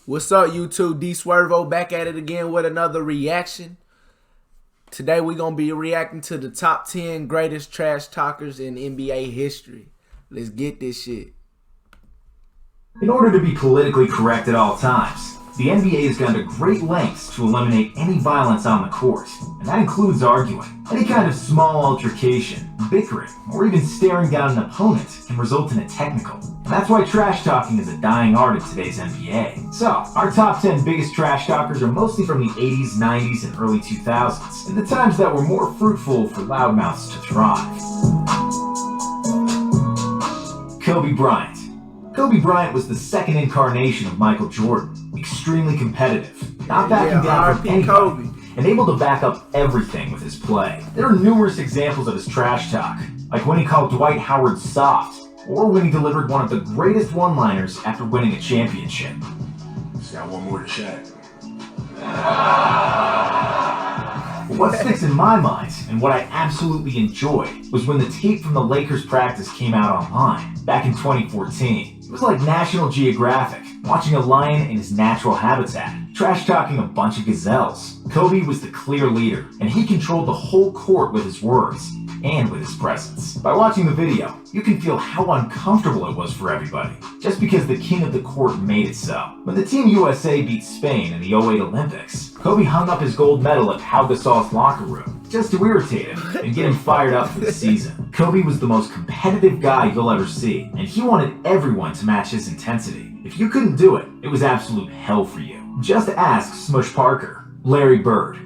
What's up, YouTube? D Swervo back at it again with another reaction. Today we're going to be reacting to the top 10 greatest trash talkers in NBA history. Let's get this shit. In order to be politically correct at all times, the NBA has gone to great lengths to eliminate any violence on the court, and that includes arguing. Any kind of small altercation, bickering, or even staring down an opponent can result in a technical. And that's why trash talking is a dying art in today's NBA. So, our top 10 biggest trash talkers are mostly from the 80s, 90s, and early 2000s, in the times that were more fruitful for loudmouths to thrive. Kobe Bryant. Kobe Bryant was the second incarnation of Michael Jordan. Extremely competitive, not backing down from anybody, and able to back up everything with his play. There are numerous examples of his trash talk, like when he called Dwight Howard soft, or when he delivered one of the greatest one-liners after winning a championship. Just got one more to Shaq. What sticks in my mind, and what I absolutely enjoyed, was when the tape from the Lakers practice came out online, back in 2014. It was like National Geographic, watching a lion in his natural habitat, trash-talking a bunch of gazelles. Kobe was the clear leader, and he controlled the whole court with his words, and with his presence. By watching the video, you can feel how uncomfortable it was for everybody, just because the king of the court made it so. When the Team USA beat Spain in the 2008 Olympics, Kobe hung up his gold medal at Pau Gasol's locker room, just to irritate him and get him fired up for the season. Kobe was the most competitive guy you'll ever see, and he wanted everyone to match his intensity. If you couldn't do it, it was absolute hell for you. Just ask Smush Parker. Larry Bird.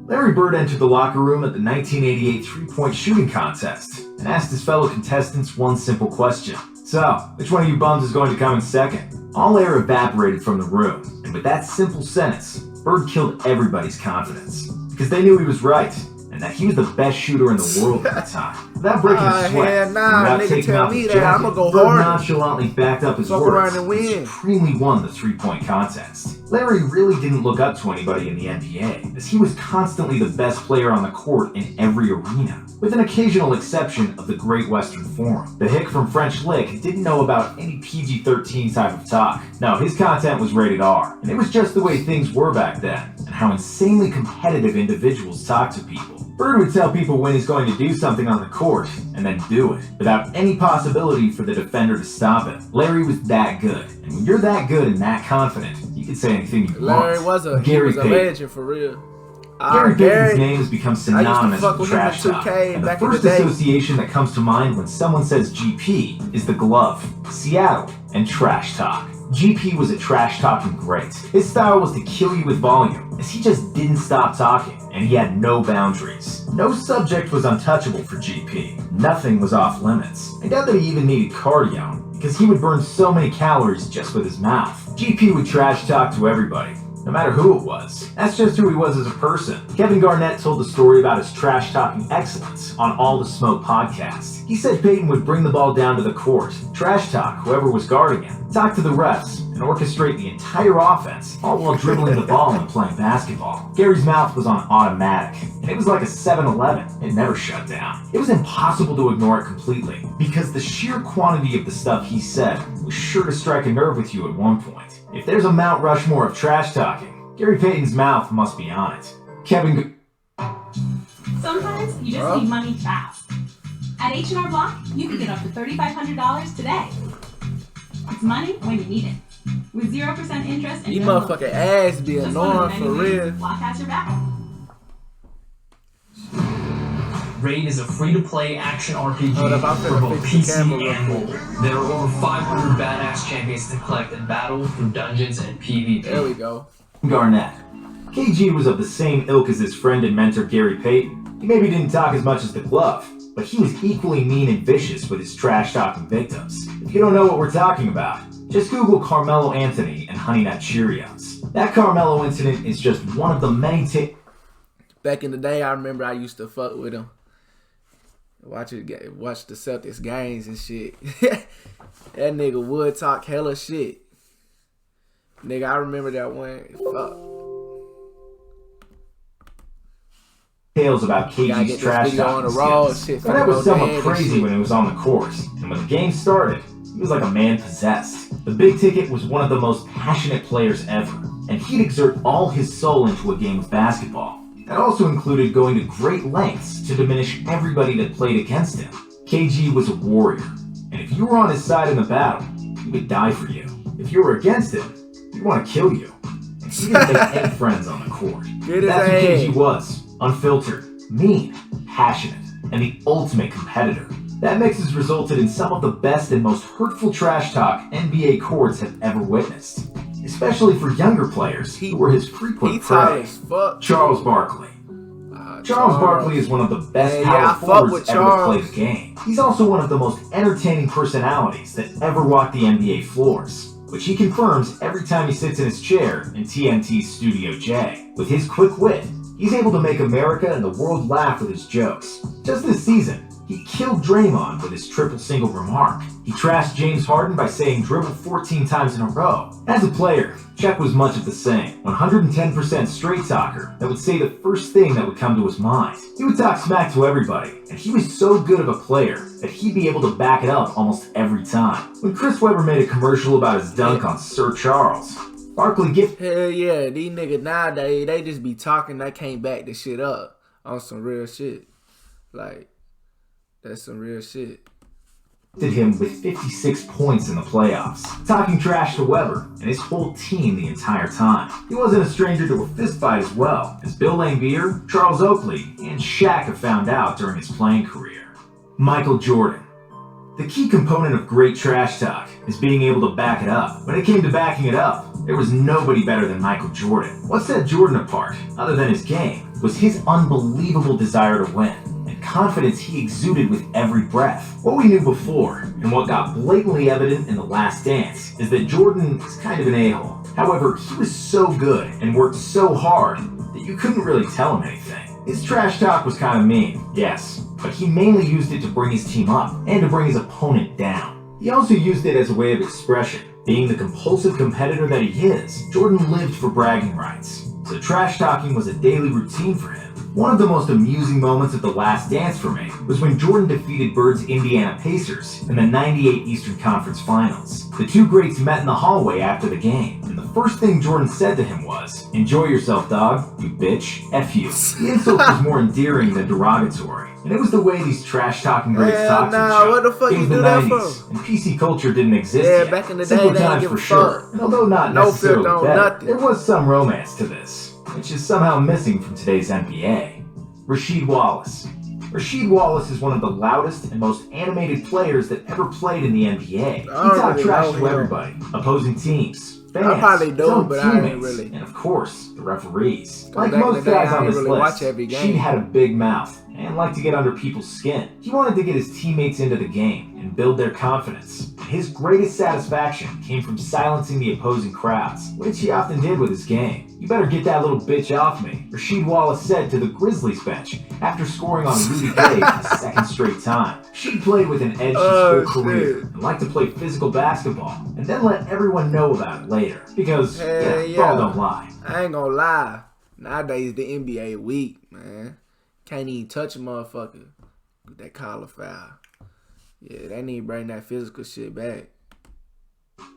Larry Bird entered the locker room at the 1988 three-point shooting contest and asked his fellow contestants one simple question. So, which one of you bums is going to come in second? All air evaporated from the room, and with that simple sentence, Bird killed everybody's confidence. Because they knew he was right, and that he was the best shooter in the world at the time. Without breaking a sweat, without taking off his jacket, Bird nonchalantly backed up his words and supremely won the three-point contest. Larry really didn't look up to anybody in the NBA, as he was constantly the best player on the court in every arena, with an occasional exception of the Great Western Forum. The hick from French Lick didn't know about any PG-13 type of talk. No, his content was rated R, and it was just the way things were back then, and how insanely competitive individuals talk to people. Bird would tell people when he's going to do something on the court, and then do it, without any possibility for the defender to stop it. Larry was that good, and when you're that good and that confident, you can say anything you want. Larry was a legend for real. Gary Payton's name has become synonymous with trash talk, and the first association that comes to mind when someone says GP is the glove, Seattle, and trash talk. GP was a trash-talking great. His style was to kill you with volume, as he just didn't stop talking, and he had no boundaries. No subject was untouchable for GP. Nothing was off limits. I doubt that he even needed cardio, because he would burn so many calories just with his mouth. GP would trash talk to everybody, no matter who it was. That's just who he was as a person. Kevin Garnett told the story about his trash-talking excellence on All the Smoke podcast. He said Payton would bring the ball down to the court, trash talk whoever was guarding him, talk to the refs, and orchestrate the entire offense, all while dribbling the ball and playing basketball. Gary's mouth was on automatic, and it was like a 7-Eleven. It never shut down. It was impossible to ignore it completely, because the sheer quantity of the stuff he said was sure to strike a nerve with you at one point. If there's a Mount Rushmore of trash talking, Gary Payton's mouth must be on it. Sometimes you just need money fast. At H&R Block, you can get up to $3,500 today. It's money when you need it. With 0% interest and you motherfucking ass be annoying for real. Block has your back. Raid is a free-to-play action RPG for both PC and mobile. There are over 500 badass champions to collect and battle through dungeons and PvP. There we go. Garnett. KG was of the same ilk as his friend and mentor Gary Payton. He maybe didn't talk as much as the glove, but he was equally mean and vicious with his trash-talking victims. If you don't know what we're talking about, just Google Carmelo Anthony and Honey Nut Cheerios. That Carmelo incident is just one of the many Back in the day, I remember I used to fuck with him. Watch the Celtics games and shit. That nigga would talk hella shit. Nigga, I remember that one. Fuck. Tales about KG's trash talking skills. That was somewhat crazy when it was on the court, and when the game started, he was like a man possessed. The Big Ticket was one of the most passionate players ever, and he'd exert all his soul into a game of basketball. That also included going to great lengths to diminish everybody that played against him. KG was a warrior, and if you were on his side in the battle, he would die for you. If you were against him, he'd want to kill you. And he didn't make any friends on the court. That's who KG was. Unfiltered, mean, passionate, and the ultimate competitor. That mix has resulted in some of the best and most hurtful trash talk NBA courts have ever witnessed. Especially for younger players who were his frequent prey. Charles Barkley. Charles Barkley is one of the best power forwards ever to play the game. He's also one of the most entertaining personalities that ever walked the NBA floors, which he confirms every time he sits in his chair in TNT's Studio J. With his quick wit, he's able to make America and the world laugh with his jokes. Just this season, he killed Draymond with his triple-single remark. He trashed James Harden by saying dribble 14 times in a row. As a player, Shaq was much of the same. 110% straight talker that would say the first thing that would come to his mind. He would talk smack to everybody, and he was so good of a player that he'd be able to back it up almost every time. When Chris Webber made a commercial about his dunk on Sir Charles, Barkley Hell yeah, these niggas nowadays, they just be talking, they can't back the shit up on some real shit. Like, that's some real shit. Did him with 56 points in the playoffs, talking trash to Webber and his whole team the entire time. He wasn't a stranger to a fistfight as well, as Bill Laimbeer, Charles Oakley, and Shaq have found out during his playing career. Michael Jordan. The key component of great trash talk is being able to back it up. When it came to backing it up, there was nobody better than Michael Jordan. What set Jordan apart, other than his game, was his unbelievable desire to win. Confidence he exuded with every breath. What we knew before, and what got blatantly evident in The Last Dance, is that Jordan is kind of an a-hole. However, he was so good and worked so hard that you couldn't really tell him anything. His trash talk was kind of mean, yes, but he mainly used it to bring his team up and to bring his opponent down. He also used it as a way of expression. Being the compulsive competitor that he is, Jordan lived for bragging rights, so trash talking was a daily routine for him. One of the most amusing moments of The Last Dance for me was when Jordan defeated Bird's Indiana Pacers in the '98 Eastern Conference Finals. The two greats met in the hallway after the game, and the first thing Jordan said to him was, "Enjoy yourself, dog, you bitch, F you." The insult was more endearing than derogatory, and it was the way these trash-talking greats talked to each other. What the fuck it was you the do that 90s, for? and PC culture didn't exist yet. Back in the Simple day, they times didn't give for a sure, fuck. and although not No necessarily filter on better, nothing. there was some romance to this, which is somehow missing from today's NBA. Rasheed Wallace. Rasheed Wallace is one of the loudest and most animated players that ever played in the NBA. He talked trash to everybody, opposing teams, fans, I probably his own do, but I ain't teammates, really. and of course, the referees. Like back in most the day, guys I on ain't this really list, watch every game. Rasheed had a big mouth and liked to get under people's skin. He wanted to get his teammates into the game and build their confidence. His greatest satisfaction came from silencing the opposing crowds, which he often did with his game. "You better get that little bitch off me," Rasheed Wallace said to the Grizzlies bench after scoring on Rudy Gay for the second straight time. She played with an edge his whole career and liked to play physical basketball and then let everyone know about it later. Because, ball don't lie. I ain't gonna lie. Nowadays, the NBA weak, man. Can't even touch a motherfucker with that collar foul. Yeah, they need to bring that physical shit back.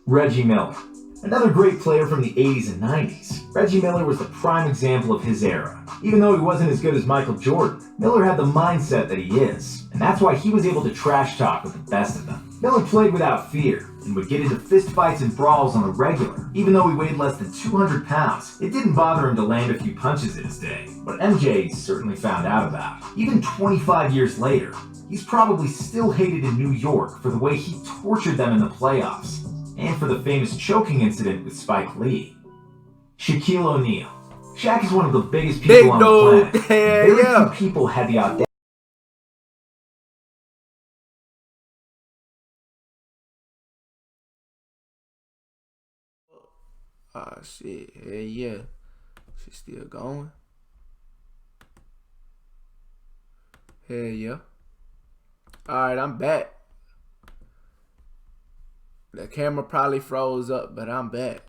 Reggie Miller. Another great player from the 80s and 90s. Reggie Miller was the prime example of his era. Even though he wasn't as good as Michael Jordan, Miller had the mindset that he is, and that's why he was able to trash talk with the best of them. Miller played without fear and would get into fistfights and brawls on a regular. Even though he weighed less than 200 pounds, it didn't bother him to land a few punches in his day. But MJ certainly found out about. Even 25 years later, he's probably still hated in New York for the way he tortured them in the playoffs, and for the famous choking incident with Spike Lee. Shaquille O'Neal. Shaq is one of the biggest people on the planet. Very few people had the audacity. Ah, shit. Hell yeah. She's still going. Hell yeah. Alright, I'm back. The camera probably froze up, but I'm back.